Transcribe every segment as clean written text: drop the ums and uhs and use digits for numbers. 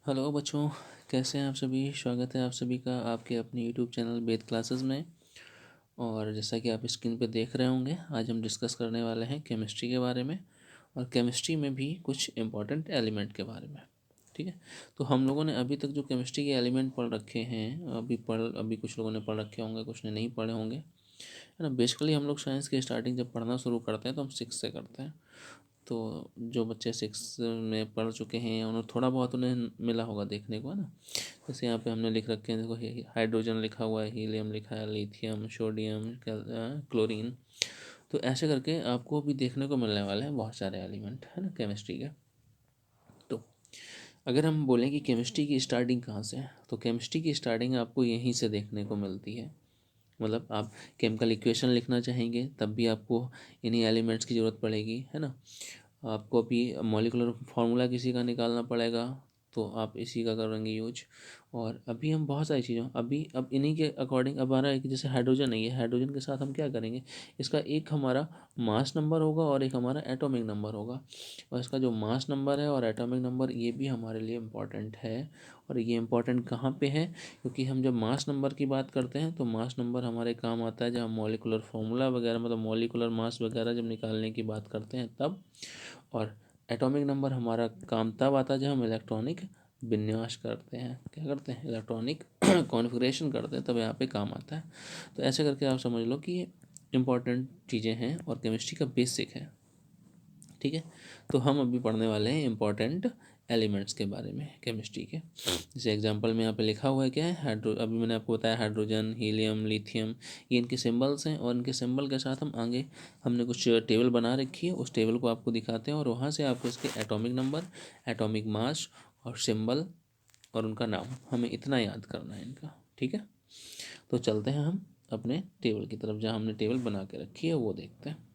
Hello बच्चों, कैसे हैं आप सभी। स्वागत है आप सभी का आपके अपने यूट्यूब चैनल वेद क्लासेस में। और जैसा कि आप स्क्रीन पे देख रहे होंगे, आज हम डिस्कस करने वाले हैं केमिस्ट्री के बारे में, और केमिस्ट्री में भी कुछ इम्पॉर्टेंट एलिमेंट के बारे में। ठीक है, तो हम लोगों ने अभी तक जो केमिस्ट्री के एलिमेंट पढ़ रखे हैं, अभी कुछ लोगों ने पढ़ रखे होंगे, कुछ ने नहीं पढ़े होंगे, है ना। बेसिकली हम लोग साइंस की स्टार्टिंग जब पढ़ना शुरू करते हैं तो हम 6 से करते हैं। तो जो बच्चे 6 में पढ़ चुके हैं उन्हें थोड़ा बहुत उन्हें मिला होगा देखने को, है ना। जैसे यहाँ पे हमने लिख रखे हैं, देखो हाइड्रोजन लिखा हुआ है, हीलियम लिखा है, लिथियम, सोडियम, क्लोरीन। तो ऐसे करके आपको भी देखने को मिलने वाले हैं बहुत सारे एलिमेंट, है ना, केमिस्ट्री के। तो अगर हम बोलें कि केमिस्ट्री की स्टार्टिंग कहाँ से है, तो केमिस्ट्री की स्टार्टिंग आपको यहीं से देखने को मिलती है। मतलब आप केमिकल इक्वेशन लिखना चाहेंगे तब भी आपको इन्हीं एलिमेंट्स की ज़रूरत पड़ेगी, है ना। आपको अभी मॉलिकुलर फार्मूला किसी का निकालना पड़ेगा तो आप इसी का करेंगे यूज। और अभी हम बहुत सारी चीज़ों अब इन्हीं के अकॉर्डिंग अब आ रहा है कि जैसे हाइड्रोजन है, ये हाइड्रोजन के साथ हम क्या करेंगे, इसका एक हमारा मास नंबर होगा और एक हमारा एटॉमिक नंबर होगा। और इसका जो मास नंबर है और एटॉमिक नंबर, ये भी हमारे लिए इम्पॉर्टेंट है। और ये इम्पॉर्टेंट कहाँ पे है, क्योंकि हम जब मास नंबर की बात करते हैं तो मास नंबर हमारे काम आता है जब हम मॉलिकुलर फार्मूला वगैरह, मतलब मॉलिकुलर मास वगैरह जब निकालने की बात करते हैं तब। और एटॉमिक नंबर हमारा काम तब आता है जब हम इलेक्ट्रॉनिक विन्यास करते हैं, क्या करते हैं, इलेक्ट्रॉनिक कॉन्फ़िगरेशन करते हैं, तब यहाँ पे काम आता है। तो ऐसे करके आप समझ लो कि ये इम्पॉर्टेंट चीज़ें हैं और केमिस्ट्री का बेसिक है। ठीक है, तो हम अभी पढ़ने वाले हैं इम्पॉर्टेंट एलिमेंट्स के बारे में केमिस्ट्री के। जैसे एग्जांपल में यहाँ पे लिखा हुआ है, क्या है, अभी मैंने आपको बताया हाइड्रोजन, हीलियम, लिथियम, ये इनके सिंबल्स हैं। और इनके सिंबल के साथ हम आगे हमने कुछ टेबल बना रखी है, उस टेबल को आपको दिखाते हैं और वहाँ से आपको इसके एटॉमिक नंबर, एटॉमिक मास और सिंबल और उनका नाम, हमें इतना याद करना है इनका। ठीक है, तो चलते हैं हम अपने टेबल की तरफ, जहाँ हमने टेबल बना के रखी है वो देखते हैं।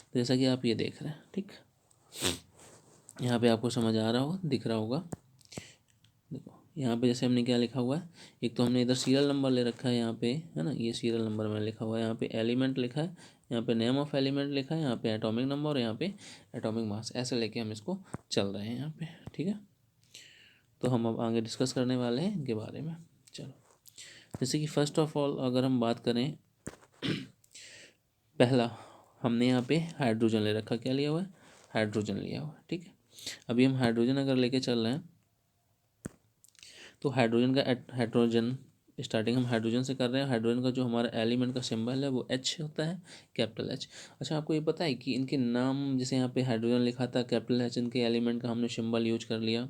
तो जैसा कि आप ये देख रहे हैं, ठीक, यहाँ पे आपको समझ आ रहा होगा, दिख रहा होगा। देखो यहाँ पे जैसे हमने क्या लिखा हुआ है, एक तो हमने इधर सीरियल नंबर ले रखा है यहाँ पे, है ना, ये सीरियल नंबर मैंने लिखा हुआ है। यहाँ पे एलिमेंट लिखा है, यहाँ पे नेम ऑफ एलिमेंट लिखा है, यहाँ पे एटॉमिक नंबर और यहाँ पे एटॉमिक मास, ऐसे लेके हम इसको चल रहे हैं यहाँ पे। ठीक है, तो हम अब आगे डिस्कस करने वाले हैं इनके बारे में। चलो, जैसे कि फर्स्ट ऑफ ऑल अगर हम बात करें, पहला हमने यहाँ पे हाइड्रोजन ले रखा, क्या लिया हुआ है, हाइड्रोजन लिया हुआ है। ठीक है, अभी हम हाइड्रोजन अगर लेके चल रहे हैं तो हाइड्रोजन का हाइड्रोजन स्टार्टिंग हम हाइड्रोजन से कर रहे हैं। हाइड्रोजन का जो हमारा एलिमेंट का सिंबल है वो H होता है, कैपिटल H। अच्छा, आपको ये पता है कि इनके नाम, जैसे यहाँ पे हाइड्रोजन लिखा था कैपिटल H, इनके एलिमेंट का हमने सिंबल यूज कर लिया,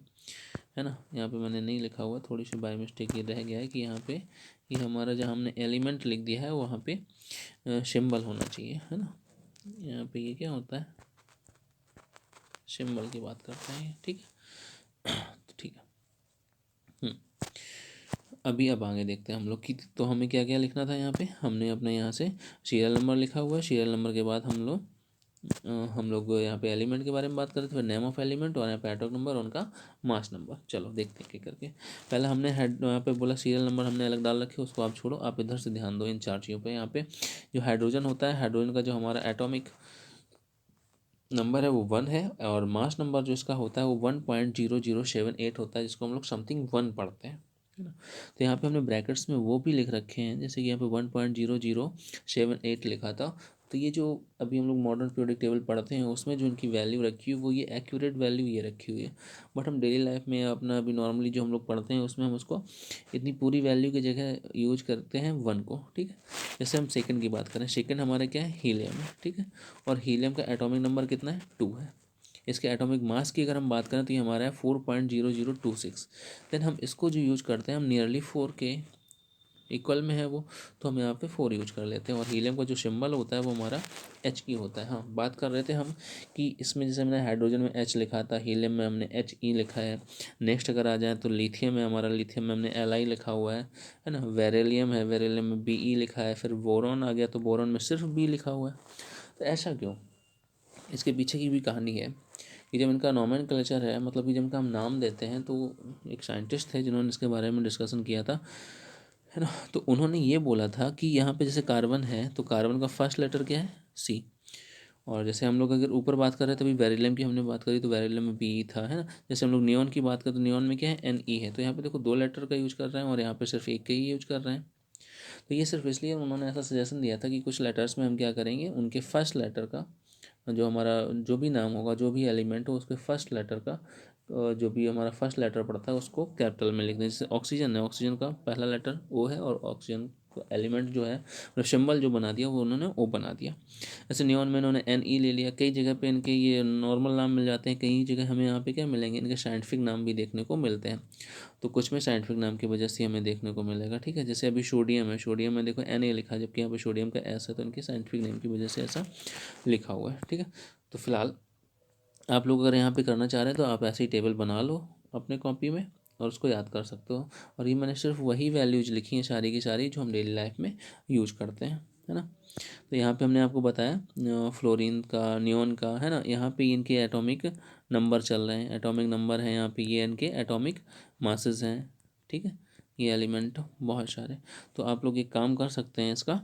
है ना। यहाँ पे मैंने नहीं लिखा हुआ, थोड़ी सी बाय मिस्टेक ये रह गया है कि यहाँ पे ये हमारा जहाँ हमने एलिमेंट लिख दिया है वहाँ पे सिंबल होना चाहिए, है ना। यहाँ पे ये क्या होता है, सिंबल की बात करते हैं, ठीक है। तो ठीक है, अभी अब आगे देखते हैं हम लोग की, तो हमें क्या क्या लिखना था। यहाँ पे हमने अपने यहाँ से सीरियल नंबर लिखा हुआ है, सीरियल नंबर के बाद हम लोग यहाँ पे एलिमेंट के बारे में बात करते थे, फिर नेम ऑफ एलिमेंट और यहाँ पे एटॉमिक नंबर और उनका मास नंबर। चलो देखते हैं करके। पहले हमने हेड यहाँ पे बोला सीरियल नंबर हमने अलग डाल रखे, उसको आप छोड़ो, आप इधर से ध्यान दो इन चार चीज़ों पे। यहाँ पे जो हाइड्रोजन होता है, हाइड्रोजन का जो हमारा एटॉमिक नंबर है वो 1 है, और मास नंबर जो इसका होता है वो 1.0078 होता है, जिसको हम लोग समथिंग 1 पढ़ते हैं, है ना। तो यहाँ पे हमने ब्रैकेट्स में वो भी लिख रखे हैं, जैसे कि यहाँ पे 1.0078 लिखा था। तो ये जो अभी हम लोग मॉडर्न पीरियोडिक टेबल पढ़ते हैं उसमें जो इनकी वैल्यू रखी हुई वो ये एक्यूरेट वैल्यू ये रखी हुई है। बट हम डेली लाइफ में अपना अभी नॉर्मली जो हम लोग पढ़ते हैं उसमें हम उसको इतनी पूरी वैल्यू की जगह यूज करते हैं 1 को। ठीक है, जैसे हम सेकंड की बात करें, सेकंड हमारा क्या है, हीलियम है। ठीक है, और हीलियम का एटॉमिक नंबर कितना है, 2 है। इसके एटॉमिक मास की अगर हम बात करें तो ये हमारा है 4.0026। देन हम इसको जो यूज करते हैं, हम नियरली 4 के इक्वल में है वो, तो हम यहाँ पे 4 यूज कर लेते हैं। और हीलियम का जो सिंबल होता है वो हमारा He होता है। हाँ, बात कर रहे थे हम कि इसमें जैसे मैंने हाइड्रोजन में H लिखा था, हीलियम में हमने He लिखा है। नेक्स्ट अगर आ जाए तो लिथियम है हमारा, लिथियम में हमने Li लिखा हुआ है ना। वेरेलियम है, वेरेलियम में Be लिखा है। फिर बोरॉन आ गया तो बोरॉन में सिर्फ B लिखा हुआ है। तो ऐसा क्यों, इसके पीछे की भी कहानी है कि जब इनका नॉमेनक्लेचर है, मतलब कि जब इनका हम नाम देते हैं, तो एक साइंटिस्ट थे जिन्होंने इसके बारे में डिस्कशन किया था, है ना। तो उन्होंने ये बोला था कि यहाँ पे जैसे कार्बन है तो कार्बन का फर्स्ट लेटर क्या है, C, और जैसे हम लोग अगर ऊपर बात कर रहे हैं तो अभी बेरिलियम की हमने बात करी, तो बेरिलियम में बी था, है ना। जैसे हम लोग नियॉन की बात करें तो नियॉन में क्या है, NE है। तो यहाँ पे देखो 2 लेटर का यूज कर रहे हैं और यहाँ पे सिर्फ एक का ही यूज कर रहे हैं। तो ये सिर्फ इसलिए उन्होंने ऐसा सजेशन दिया था कि कुछ लेटर्स में हम क्या करेंगे, उनके फर्स्ट लेटर का जो हमारा जो भी नाम होगा, जो भी एलिमेंट हो, उसके फर्स्ट लेटर का जो भी हमारा फर्स्ट लेटर पड़ता है उसको कैपिटल में लिख दें। जैसे ऑक्सीजन है, ऑक्सीजन का पहला लेटर O है और ऑक्सीजन का एलिमेंट जो है, मतलब सिंबल जो बना दिया वो उन्होंने O बना दिया। ऐसे नियॉन में उन्होंने NE ले लिया। कई जगह पे इनके ये नॉर्मल नाम मिल जाते हैं, कई जगह हमें यहाँ पे क्या मिलेंगे, इनके साइंटिफिक नाम भी देखने को मिलते हैं। तो कुछ में साइंटिफिक नाम की वजह से हमें देखने को मिलेगा, ठीक है। जैसे अभी सोडियम है, सोडियम में देखो Na लिखा है, जबकि यहाँ पे सोडियम का S है, तो इनके साइंटिफिक नेम की वजह से ऐसा लिखा हुआ है, ठीक है। तो फिलहाल आप लोग अगर यहाँ पे करना चाह रहे हैं तो आप ऐसे ही टेबल बना लो अपने कॉपी में और उसको याद कर सकते हो। और ये मैंने सिर्फ वही वैल्यूज लिखी हैं सारी की सारी जो हम डेली लाइफ में यूज करते हैं, है ना। तो यहाँ पे हमने आपको बताया फ्लोरीन का, नियॉन का, है ना। यहाँ पे इनके एटॉमिक नंबर चल रहे हैं, एटॉमिक नंबर हैं यहाँ पे, ये इनके एटॉमिक मासेस हैं, ठीक है। ये एलिमेंट बहुत सारे। तो आप लोग एक काम कर सकते हैं इसका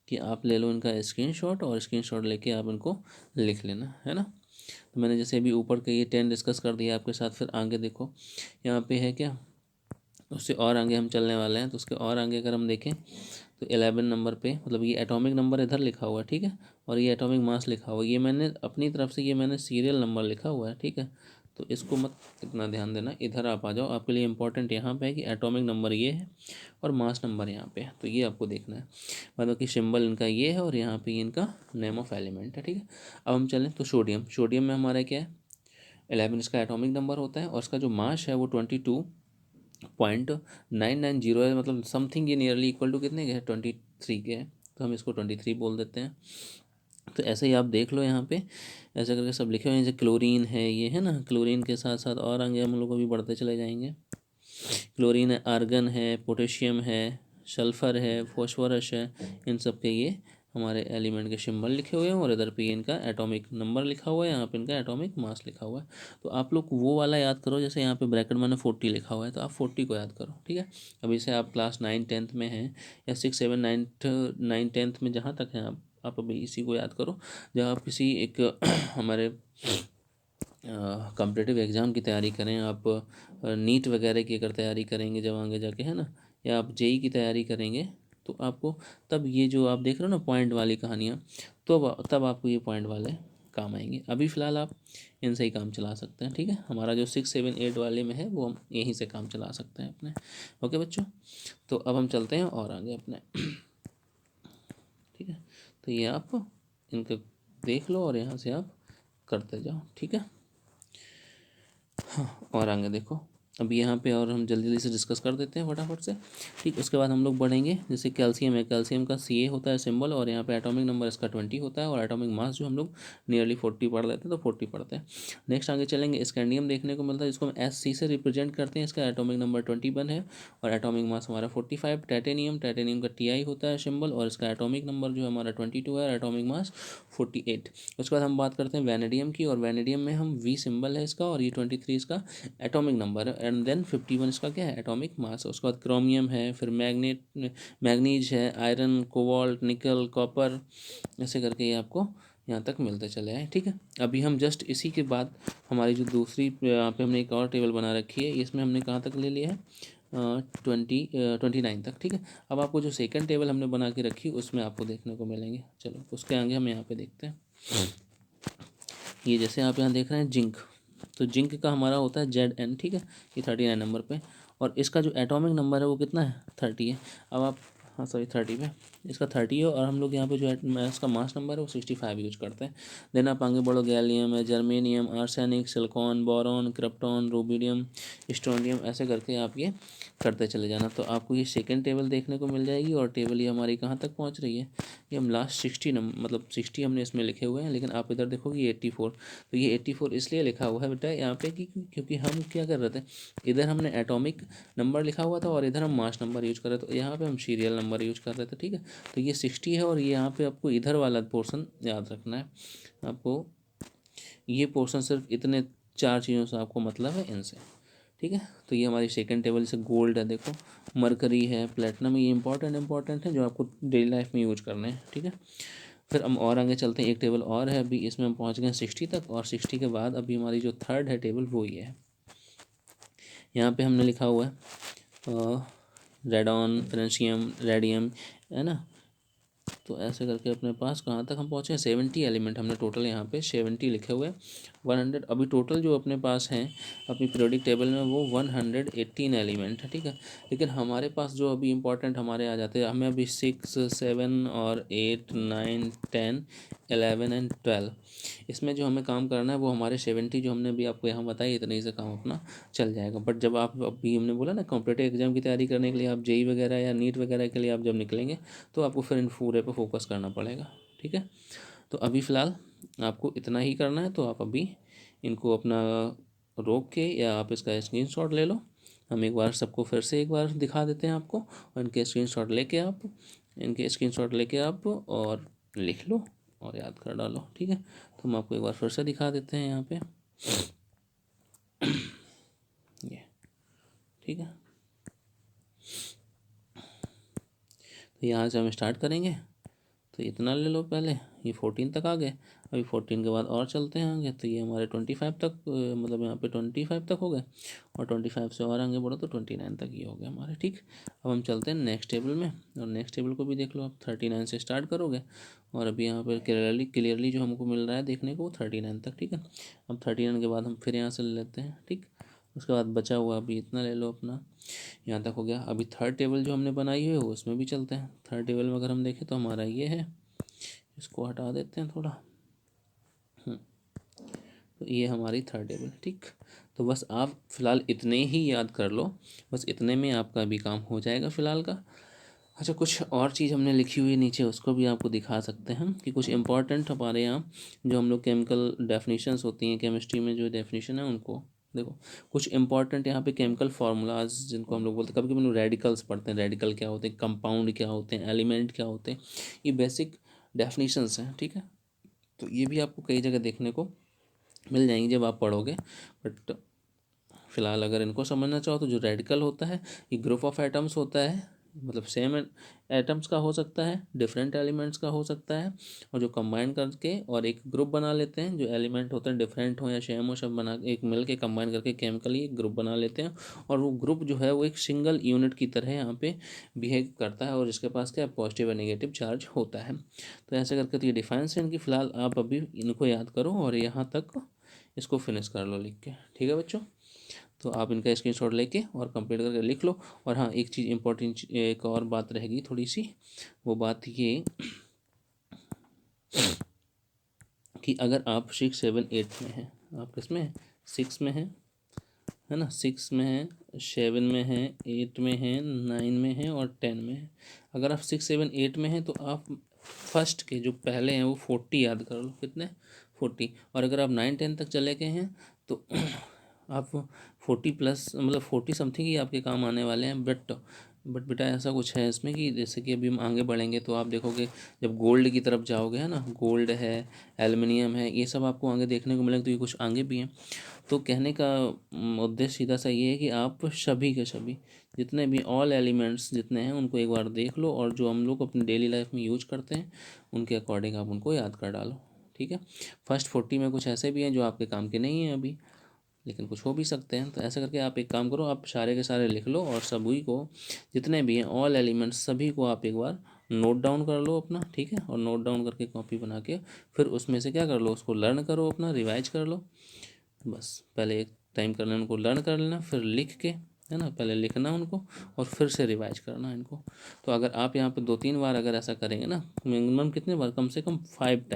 कि आप ले लो इनका स्क्रीनशॉट और स्क्रीनशॉट लेके आप इनको लिख लेना, है ना। तो मैंने जैसे अभी ऊपर के ये 10 डिस्कस कर दिया आपके साथ, फिर आगे देखो यहाँ पे है क्या, उससे और आगे हम चलने वाले हैं। तो उसके और आगे अगर हम देखें तो 11 नंबर पे, मतलब ये एटॉमिक नंबर इधर लिखा हुआ है, ठीक है। और ये एटॉमिक मास लिखा हुआ है, ये मैंने अपनी तरफ से ये मैंने सीरियल नंबर लिखा हुआ है, ठीक है। तो इसको मत इतना ध्यान देना, इधर आप आ जाओ। आपके लिए इंपॉर्टेंट यहाँ पे है कि एटॉमिक नंबर ये है और मास नंबर यहाँ पे है, तो ये आपको देखना है। मतलब कि सिंबल इनका ये है और यहाँ पे इनका नेम ऑफ एलिमेंट है, ठीक है। अब हम चलें तो सोडियम, सोडियम में हमारा क्या है, 11 इसका एटॉमिक नंबर होता है और इसका जो मास है वो 22.990 है, मतलब समथिंग ये नियरली इक्वल टू कितने के है, 23 के है। तो हम इसको 23 बोल देते हैं। तो ऐसे ही आप देख लो यहाँ पे ऐसे करके सब लिखे हुए हैं। जैसे क्लोरीन है ये, है ना। क्लोरीन के साथ साथ और आगे हम लोग अभी बढ़ते चले जाएंगे। क्लोरीन है, आर्गन है, पोटेशियम है, सल्फर है, फॉस्फोरस है, इन सब के ये हमारे एलिमेंट के सिंबल लिखे हुए हैं और इधर पे इनका एटॉमिक नंबर लिखा हुआ है, यहाँ पे इनका एटॉमिक मास लिखा हुआ है। तो आप लोग वो वाला याद करो, जैसे यहाँ पे ब्रैकेट में 40 लिखा हुआ है तो आप 40 को याद करो, ठीक है। अभी से आप क्लास 9-10 में हैं या 6-7-9-10 में जहाँ तक हैं आप अभी इसी को याद करो। जब आप किसी एक हमारे कॉम्पिटिटिव एग्ज़ाम की तैयारी करें, आप नीट वगैरह की अगर तैयारी करेंगे जब आगे जाके, है ना, या आप जेई की तैयारी करेंगे, तो आपको तब ये जो आप देख रहे हो ना पॉइंट वाली कहानियाँ, तो तब आपको ये पॉइंट वाले काम आएंगे। अभी फ़िलहाल आप इनसे ही काम चला सकते हैं, ठीक है। हमारा जो 6-7-8 वाले में है वो हम यहीं से काम चला सकते हैं अपने। ओके बच्चों, तो अब हम चलते हैं और आगे अपने, ठीक है। तो ये आप इनको देख लो और यहाँ से आप करते जाओ, ठीक है। हाँ, और आगे देखो अभी यहाँ पे और हम जल्दी जल्दी से डिस्कस कर देते हैं फटाफट से, ठीक। उसके बाद हम लोग बढ़ेंगे। जैसे कैल्शियम है, कैल्शियम का Ca होता है सिंबल और यहाँ पे एटॉमिक नंबर इसका 20 होता है और एटॉमिक मास जो हम लोग नियरली 40 पढ़ लेते हैं तो 40 पढ़ते हैं। नेक्स्ट आगे चलेंगे, स्कैंडियम देखने को मिलता है जिसको हम SC से रिप्रेजेंट करते हैं। इसका एटॉमिक नंबर 21 है और एटॉमिक मास हमारा 45। टाइटेनियम, टाइटेनियम का Ti होता है सिंबल और इसका एटॉमिक नंबर जो हमारा 22 है और एटॉमिक मास 48। उसके बाद हम बात करते हैं वैनेडियम की, और वैनेडियम में हम V सिंबल है इसका और ये 23 इसका एटॉमिक नंबर है एंड देन 51 इसका क्या है, एटॉमिक मास है। उसके बाद क्रोमियम है, फिर मैग्नीज है, आयरन, कोबाल्ट, निकल, कॉपर, ऐसे करके ये आपको यहाँ तक मिलते चले आए, ठीक है। अभी हम जस्ट इसी के बाद हमारी जो दूसरी यहाँ पे हमने एक और टेबल बना रखी है, इसमें हमने कहाँ तक ले लिया है, 29 तक, ठीक है। अब आपको जो सेकंड टेबल हमने बना के रखी उसमें आपको देखने को मिलेंगे। चलो उसके आगे हम यहाँ पे देखते हैं। ये जैसे आप यहाँ देख रहे हैं जिंक, तो जिंक का हमारा होता है Zn, ठीक है। ये 39 नंबर पे और इसका जो एटॉमिक नंबर है वो कितना है, 30 है। अब आप, हाँ सॉरी 30 पे, इसका 30 है और हम लोग यहाँ पे जो इसका मास नंबर है वो 65 यूज करते हैं। देन आप आगे बढ़ो, गैलियम है, germanium, arsenic, silicon, boron, krypton, rubidium, strontium, ऐसे करके आप ये करते चले जाना। तो आपको ये सेकंड टेबल देखने को मिल जाएगी और टेबल ये हमारी कहाँ तक पहुँच रही है, ये हम लास्ट 60 नंबर, मतलब 60 हमने इसमें लिखे हुए हैं, लेकिन आप इधर देखोगे 84। तो ये 84 इसलिए लिखा हुआ है बेटा यहाँ पे कि क्योंकि हम क्या कर रहे थे, इधर हमने एटॉमिक नंबर लिखा हुआ था और इधर हम मास नंबर यूज कर रहे थे, तो यहाँ पे हम सीरियल नंबर यूज कर रहे थे, ठीक है। तो ये 60 है और ये यहाँ पे आपको इधर वाला पोर्शन याद रखना है। आपको ये पोर्शन सिर्फ इतने 4 चीज़ों से आपको मतलब है इनसे, ठीक है। तो ये हमारी सेकंड टेबल से गोल्ड है, देखो मरकरी है, प्लेटिनम, ये इंपॉर्टेंट है जो आपको डेली लाइफ में यूज करने हैं, ठीक है। फिर हम और आगे चलते हैं, एक टेबल और है अभी, इसमें हम पहुंच गए 60 तक, और 60 के बाद अभी हमारी जो थर्ड है टेबल वो ये है। यहाँ पे हमने लिखा हुआ है रेडॉन, फ्रेंशियम, रेडियम, है ना। तो ऐसे करके अपने पास कहाँ तक हम पहुँचे, 70 एलिमेंट हमने टोटल यहाँ पे 70 लिखे हुए हैं। 100 अभी टोटल जो अपने पास हैं अपनी पीरियोडिक टेबल में वो 118 एलिमेंट है, ठीक है। लेकिन हमारे पास जो अभी इंपॉर्टेंट हमारे आ जाते हैं, हमें अभी 6, 7 और 8, 9, 10, 11 एंड 12, इसमें जो हमें काम करना है वो हमारे 70 जो हमने अभी आपको यहाँ बताया, इतने ही से काम अपना चल जाएगा। बट जब आप अभी हमने बोला ना कॉम्पिटिटिव एग्जाम की तैयारी करने के लिए, आप जेई वगैरह या नीट वगैरह के लिए आप जब निकलेंगे तो आपको फिर इन पूरे पे फोकस करना पड़ेगा, ठीक है। तो अभी फ़िलहाल आपको इतना ही करना है, तो आप अभी इनको अपना रोक के या आप इसका स्क्रीनशॉट ले लो। हम एक बार सबको फिर से एक बार दिखा देते हैं आपको, और इनके स्क्रीनशॉट लेके आप और लिख लो और याद कर डालो, ठीक है। तो हम आपको एक बार फिर से दिखा देते हैं यहाँ पे ये, ठीक है। तो यहाँ से हम स्टार्ट करेंगे, तो इतना ले लो पहले, ये 14 तक आ गए। अभी 14 के बाद और चलते हैं आगे, तो ये हमारे 25 तक, मतलब यहाँ पे 25 तक हो गए, और 25 से और आगे बढ़ो तो 29 तक ये हो गए हमारे, ठीक। अब हम चलते हैं नेक्स्ट टेबल में, और नेक्स्ट टेबल को भी देख लो आप, 39 से स्टार्ट करोगे, और अभी यहाँ पर क्लियरली जो हमको मिल रहा है देखने को वो 39 तक, ठीक है। अब 39 के बाद हम फिर यहाँ से ले लेते हैं, ठीक। उसके बाद बचा हुआ अभी इतना ले लो अपना, यहाँ तक हो गया। अभी थर्ड टेबल जो हमने बनाई है उसमें भी चलते हैं। थर्ड टेबल में अगर हम देखें तो हमारा ये है, इसको हटा देते हैं थोड़ा, तो ये हमारी थर्ड टेबल, ठीक। तो बस आप फ़िलहाल इतने ही याद कर लो, बस इतने में आपका भी काम हो जाएगा फ़िलहाल का। अच्छा, कुछ और चीज़ हमने लिखी हुई है नीचे, उसको भी आपको दिखा सकते हैं कि कुछ इंपॉर्टेंट हमारे यहाँ जो हम लोग केमिकल डेफिनेशंस होती हैं केमिस्ट्री में, जो डेफिनेशन है उनको देखो। कुछ इंपॉर्टेंट यहाँ पे केमिकल फार्मूलाज जिनको हम लोग बोलते हैं, कभी कभी हम रेडिकल्स पढ़ते हैं, रेडिकल क्या होते हैं, कंपाउंड क्या होते हैं, एलिमेंट क्या होते हैं, ये बेसिक डेफिनेशंस हैं, ठीक है। तो ये भी आपको कई जगह देखने को मिल जाएंगी जब आप पढ़ोगे। बट फिलहाल अगर इनको समझना चाहो तो जो रेडिकल होता है ये ग्रुप ऑफ एटम्स होता है, मतलब सेम एटम्स का हो सकता है, डिफरेंट एलिमेंट्स का हो सकता है, और जो कंबाइन करके और एक ग्रुप बना लेते हैं, जो एलिमेंट होते हैं डिफरेंट हो या सेम हो, सब बना एक मिल के कंबाइन करके केमिकली एक ग्रुप बना लेते हैं, और वो ग्रुप जो है वो एक सिंगल यूनिट की तरह यहाँ पे बिहेव करता है, और जिसके पास क्या पॉजिटिव और नेगेटिव चार्ज होता है। तो ऐसे करके तो ये डिफाइंस है इनकी, फिलहाल आप अभी इनको याद करो और यहाँ तक इसको फिनिश कर लो लिख के, ठीक है बच्चों। तो आप इनका स्क्रीनशॉट लेके और कंप्लीट करके लिख लो। और हाँ, एक चीज़ इंपॉर्टेंट, एक और बात रहेगी थोड़ी सी, वो बात ये कि अगर आप 6, 7, 8 में हैं, आप किसमें हैं, 6 में हैं, है ना, 6 में है, 7 में है, 8 में है, 9 में है और 10 में है। अगर आप 6, 7, 8 में हैं तो आप फर्स्ट के जो पहले हैं वो 40 याद कर लो, कितने, 40। और अगर आप 9, 10 तक चले गए हैं तो आप 40 प्लस, मतलब 40 समथिंग ही आपके काम आने वाले हैं। बट बेटा ऐसा कुछ है इसमें कि जैसे कि अभी हम आगे बढ़ेंगे तो आप देखोगे जब गोल्ड की तरफ जाओगे, है ना, गोल्ड है, एल्युमिनियम है, ये सब आपको आगे देखने को मिलेंगे, तो ये कुछ आगे भी हैं। तो कहने का उद्देश्य सीधा सा ये है कि आप सभी के सभी जितने भी ऑल एलिमेंट्स जितने हैं उनको एक बार देख लो, और जो हम लोग अपनी डेली लाइफ में यूज करते हैं उनके अकॉर्डिंग आप उनको याद कर डालो, ठीक है। फर्स्ट 40 में कुछ ऐसे भी हैं जो आपके काम के नहीं हैं अभी, लेकिन कुछ हो भी सकते हैं। तो ऐसा करके आप एक काम करो, आप सारे के सारे लिख लो, और सभी को जितने भी हैं ऑल एलिमेंट्स सभी को आप एक बार नोट डाउन कर लो अपना, ठीक है। और नोट डाउन करके कॉपी बना के फिर उसमें से क्या कर लो, उसको लर्न करो, अपना रिवाइज कर लो। बस पहले एक टाइम करना, उनको लर्न कर लेना, फिर लिख के, है ना, पहले लिखना उनको और फिर से रिवाइज करना इनको। तो अगर आप यहाँ पे 2-3 बार अगर ऐसा करेंगे ना, मिनिमम कितने बार, कम से कम 5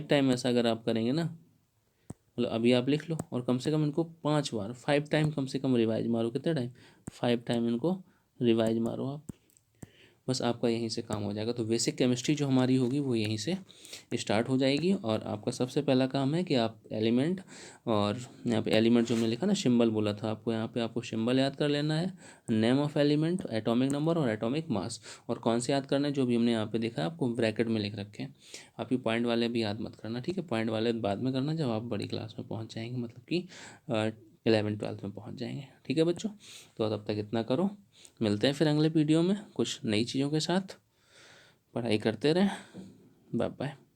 टाइम ऐसा अगर आप करेंगे ना, मतलब अभी आप लिख लो और कम से कम इनको 5 बार, 5 टाइम कम से कम रिवाइज मारो, कितने टाइम, 5 टाइम इनको रिवाइज मारो आप। बस आपका यहीं से काम हो जाएगा। तो बेसिक केमिस्ट्री जो हमारी होगी वो यहीं से स्टार्ट हो जाएगी, और आपका सबसे पहला काम है कि आप एलिमेंट, और यहाँ पे एलिमेंट जो मैंने लिखा ना, सिंबल बोला था आपको, यहाँ पे आपको सिंबल याद कर लेना है, name of element, atomic number और एटॉमिक मास। और कौन से याद करना है, जो भी हमने यहाँ पे देखा है आपको ब्रैकेट में लिख रखे हैं। आप ये पॉइंट वाले भी याद मत करना, ठीक है, पॉइंट वाले बाद में करना जब आप बड़ी क्लास में पहुँच जाएंगे, मतलब कि 11th 12th में पहुँच जाएंगे, ठीक है बच्चों। तो तब तक इतना करो, मिलते हैं फिर अगले वीडियो में कुछ नई चीज़ों के साथ। पढ़ाई करते रहें। Bye bye.